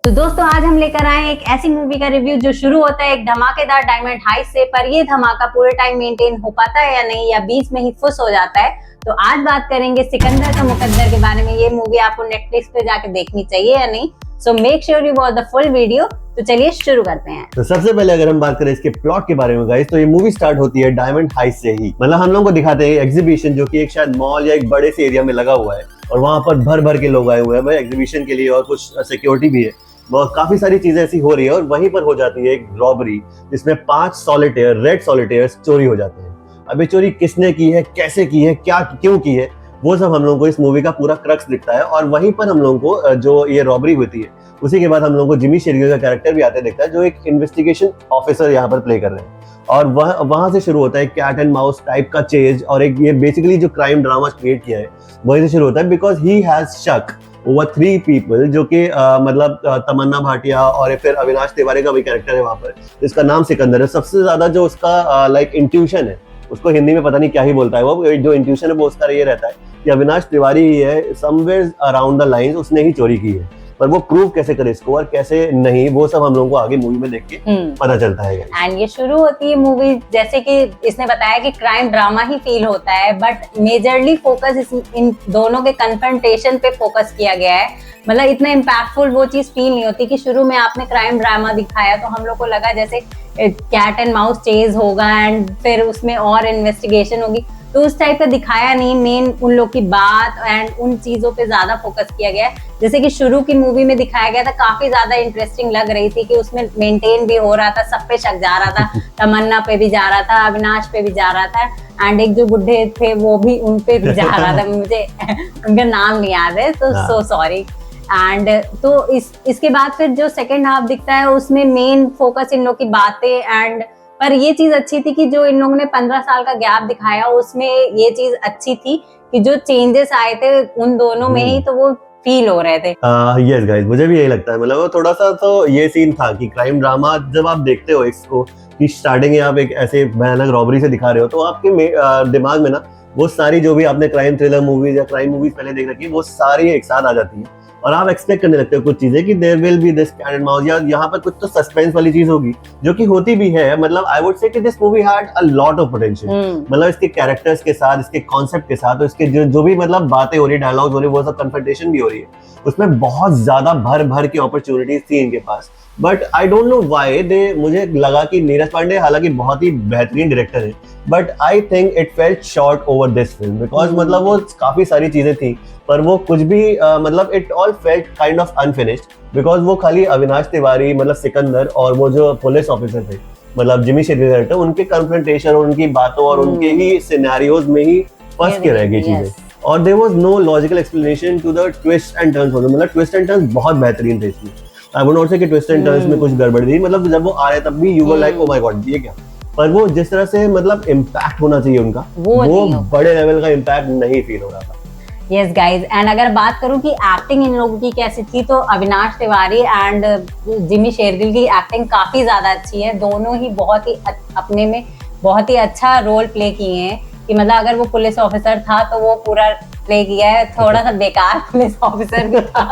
तो दोस्तों आज हम लेकर आए एक ऐसी मूवी का रिव्यू जो शुरू होता है एक धमाकेदार डायमंड हाइस्ट से, पर ये धमाका पूरे टाइम मेंटेन हो पाता है या नहीं, या बीच में ही फुस हो जाता है। तो आज बात करेंगे सिकंदर का मुकद्दर के बारे में। ये मूवी आपको नेटफ्लिक्स पे जाके देखनी चाहिए या नहीं, so make sure you watch the full video. तो चलिए शुरू करते हैं। तो सबसे पहले अगर हम बात करें इसके प्लॉट के बारे में गाइस, तो ये मूवी स्टार्ट होती है डायमंड हाइस्ट से ही। मतलब हम लोगों को दिखाते हैं एग्जीबिशन जो कि एक शायद मॉल या एक बड़े से एरिया में लगा हुआ है, और वहां पर भर भर के लोग आए हुए हैं भाई एग्जीबिशन के लिए, और कुछ सिक्योरिटी भी है। बहुत काफी सारी चीजें ऐसी हो रही है, और वहीं पर हो जाती है एक रॉबरी जिसमें 5 सॉलिटेयर रेड सॉलिटेयर्स चोरी हो जाते हैं। अब ये चोरी किसने की है, कैसे की है, क्या क्यों की है, वो सब हम लोगों को इस मूवी का पूरा क्रक्स दिखता है। और वहीं पर हम लोगों को जो ये रॉबरी होती है उसी के बाद हम लोगों को जिमी शेरगिल का कैरेक्टर भी आते दिखता है, जो एक इन्वेस्टिगेशन ऑफिसर यहाँ पर प्ले कर रहे हैं। और वहां से शुरू होता है कैट एंड माउस टाइप का चेज, और एक ये बेसिकली जो क्राइम ड्रामा क्रिएट किया है वहीं से शुरू होता है, बिकॉज ही हैज शक ओवर 3 पीपल, जो कि मतलब तमन्ना भाटिया और फिर अविनाश तिवारी का भी कैरेक्टर है वहां पर, जिसका नाम सिकंदर है। सबसे ज्यादा जो उसका लाइक इंट्यूशन है, उसको हिंदी में पता नहीं क्या ही बोलता है वो, जो इंट्यूशन है वो उसका ये रहता है कि अविनाश तिवारी ही है, समवेयर अराउंड द लाइंस उसने ही चोरी की है। पर वो प्रूव कैसे करे इसको और कैसे नहीं, वो सब हम लोगों को आगे मूवी में देख के पता चलता है। एंड ये शुरू होती है मूवी जैसे कि इसने बताया कि क्राइम ड्रामा ही फील होता है, बट मेजरली फोकस इन दोनों के कन्फ्रंटेशन पे फोकस किया गया है। मतलब इतना इम्पैक्टफुल वो चीज फील नहीं होती कि शुरू में आपने क्राइम ड्रामा दिखाया तो हम लोग को लगा जैसे कैट एंड माउस चेज होगा एंड फिर उसमें और इन्वेस्टिगेशन होगी, तो उस टाइप का दिखाया नहीं। मेन उन लोग की बात एंड उन चीजों पे ज्यादा फोकस किया गया है। जैसे कि शुरू की मूवी में दिखाया गया था, काफी ज्यादा इंटरेस्टिंग लग रही थी कि उसमें मेंटेन भी हो रहा था, सब पे शक जा रहा था, तमन्ना पे भी जा रहा था, अविनाश पे भी जा रहा था, एंड एक जो बुढ़े थे वो भी उन पे भी जा रहा था। मुझे उनका नाम नहीं याद है, तो सो सॉरी। एंड तो इसके बाद फिर जो सेकेंड हाफ दिखता है उसमें मेन फोकस इन लोग की बातें एंड, पर ये चीज अच्छी थी कि जो इन लोगों ने 15 साल का गैप दिखाया उसमें ये चीज अच्छी थी कि जो चेंजेस आए थे उन दोनों में ही, तो वो फील हो रहे थे। यस गाइस, मुझे भी यही लगता है। मतलब वो थोड़ा सा तो ये सीन था कि क्राइम ड्रामा जब आप देखते हो इसको कि स्टार्टिंग में आप एक ऐसे भयानक रॉबरी से दिखा रहे हो, तो आपके दिमाग में ना वो सारी जो भी आपने क्राइम थ्रिलर मूवीज या क्राइम मूवीज पहले देख रखी है वो सारी एक साथ आ जाती है, और आप एक्सपेक्ट करने लगते हो कुछ चीजें कि there will be this cat and mouse, या यहाँ पर कुछ तो सस्पेंस वाली चीज होगी, जो कि होती भी है। मतलब आई वुड से कि this movie had a lot of potential. मतलब इसके कैरेक्टर्स के साथ, इसके कॉन्सेप्ट के साथ, इसके जो भी मतलब बातें हो रही, डायलॉग्स हो रही, वो सब कन्फ्रंटेशन भी हो रही है, उसमें बहुत ज्यादा भर भर की अपॉर्चुनिटीज थी इनके पास। But I don't know why they, मुझे लगा कि नीरज पांडे हालांकि बहुत ही बेहतरीन डायरेक्टर है, but I think it felt short over this film, because मतलब वो काफी सारी चीजें थी पर वो कुछ भी मतलब it all felt kind of unfinished, because वो खाली अविनाश तिवारी मतलब सिकंदर और वो जो पुलिस ऑफिसर थे मतलब जिमी शेरगिल कैरेक्टर, उनके कन्फ्रंटेशन और उनकी बातों और उनके ही सिनेरियोज में ही फंस के रह गई चीजें, और there was no logical explanation to the twist and turns. मतलब ट्विस्ट एंड टर्न्स बहुत बेहतरीन थे इसमें। आई वुड नॉट से कि ट्विस्ट एंड टर्न्स में कुछ गड़बड़ थी, मतलब जब वो आ रहे तब भी you were like oh my God ये क्या, पर वो जिस तरह से मतलब इम्पैक्ट होना चाहिए उनका वो बड़े लेवल का इम्पैक्ट नहीं फील हो रहा था। यस गाइज, एंड अगर बात करूं कि एक्टिंग इन लोगों की कैसी थी, तो अविनाश तिवारी एंड जिमी शेरगिल की एक्टिंग काफी ज्यादा अच्छी है। दोनों ही बहुत ही अपने में बहुत ही अच्छा रोल प्ले किए हैं कि मतलब अगर वो पुलिस ऑफिसर था तो वो पूरा प्ले किया है। थोड़ा सा बेकार पुलिस ऑफिसर भी था,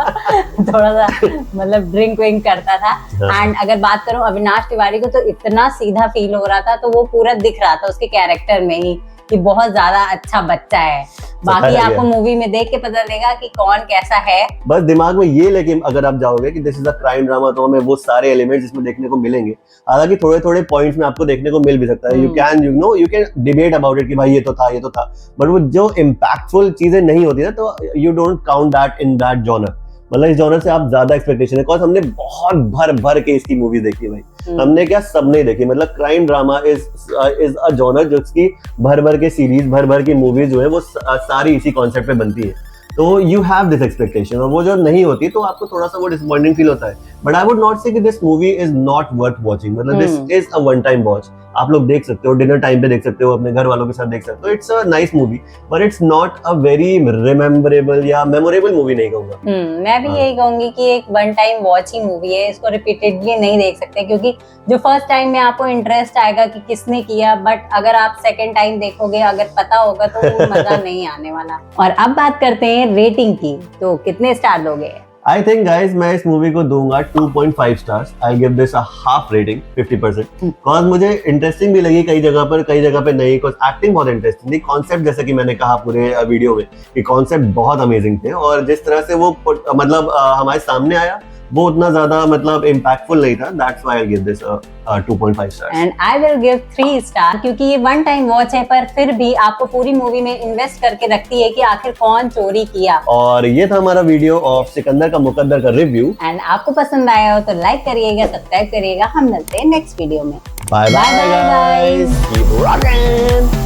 थोड़ा सा मतलब ड्रिंक विंक करता था। एंड अगर बात करूं अविनाश तिवारी को, तो इतना सीधा फील हो रहा था, तो वो पूरा दिख रहा था उसके कैरेक्टर में ही कि बहुत ज्यादा अच्छा बच्चा है। बाकी आपको मूवी में देख के पता लगेगा कि कौन कैसा है। बस दिमाग में ये लेकिन अगर आप जाओगे कि this is a crime drama, तो हमें वो सारे एलिमेंट्स इसमें देखने को मिलेंगे। हालांकि थोड़े थोड़े पॉइंट्स में आपको देखने को मिल भी सकता है, you can debate about it कि भाई ये तो था, बट वो जो इम्पैक्टफुल चीजें नहीं होती ना, तो you don't count that in that genre. मतलब इस जॉनर से आप ज्यादा एक्सपेक्टेशन है, बिकॉज़ हमने बहुत भर भर के इसकी मूवी देखी भाई। हमने क्या सब नहीं देखी। मतलब crime drama is a genre जिसकी भर भर के सीरीज, भर भर की मूवीज जो है वो सारी इसी कॉन्सेप्ट पे बनती है, तो यू हैव दिस एक्सपेक्टेशन, और वो जो नहीं होती तो आपको थोड़ा सा वो डिसअपॉइंटिंग फील होता है। But I would not say कि this movie is not worth watching. मतलब this is a one time watch, आप लोग देख सकते हो, डिनर टाइम पे देख सकते हो, अपने घर वालों के साथ देख सकते हो। It's a nice movie, but it's not a very rememberable या मेमोरेबल मूवी नहीं कहूंगा। मैं भी यही कहूंगी कि एक वन टाइम वॉच ही मूवी है, इसको रिपीटेडली नहीं देख सकते, क्योंकि जो फर्स्ट टाइम में आपको इंटरेस्ट आएगा कि किसने किया, बट अगर आप सेकंड टाइम देखोगे, अगर पता होगा, तो वो मजा नहीं आने वाला। और अब बात करते हैं रेटिंग की, तो कितने स्टार दोगे? आई थिंक गाइस मैं इस मूवी को दूंगा 2.5 stars. I give this a half rating 50%। Because मुझे इंटरेस्टिंग भी लगी कई जगह पे नहीं, बिकॉज एक्टिंग बहुत इंटरेस्टिंग थी। कॉन्सेप्ट जैसे कि मैंने कहा पूरे वीडियो में कि कॉन्सेप्ट बहुत अमेजिंग थे, और जिस तरह से वो मतलब हमारे सामने आया वो उतना ज्यादा मतलब इम्पैक्टफुल नहीं था। That's why I give this 2.5 stars. And I will give 3 star, क्योंकि ये वन टाइम वॉच है, पर फिर भी आपको पूरी मूवी में इन्वेस्ट करके रखती है कि आखिर कौन चोरी किया। और ये था हमारा वीडियो ऑफ सिकंदर का मुकद्दर का रिव्यू। एंड आपको पसंद आया हो तो लाइक करिएगा, सब्सक्राइब करिएगा। हम मिलते हैं नेक्स्ट वीडियो में। Bye bye Bye bye, guys, keep rocking.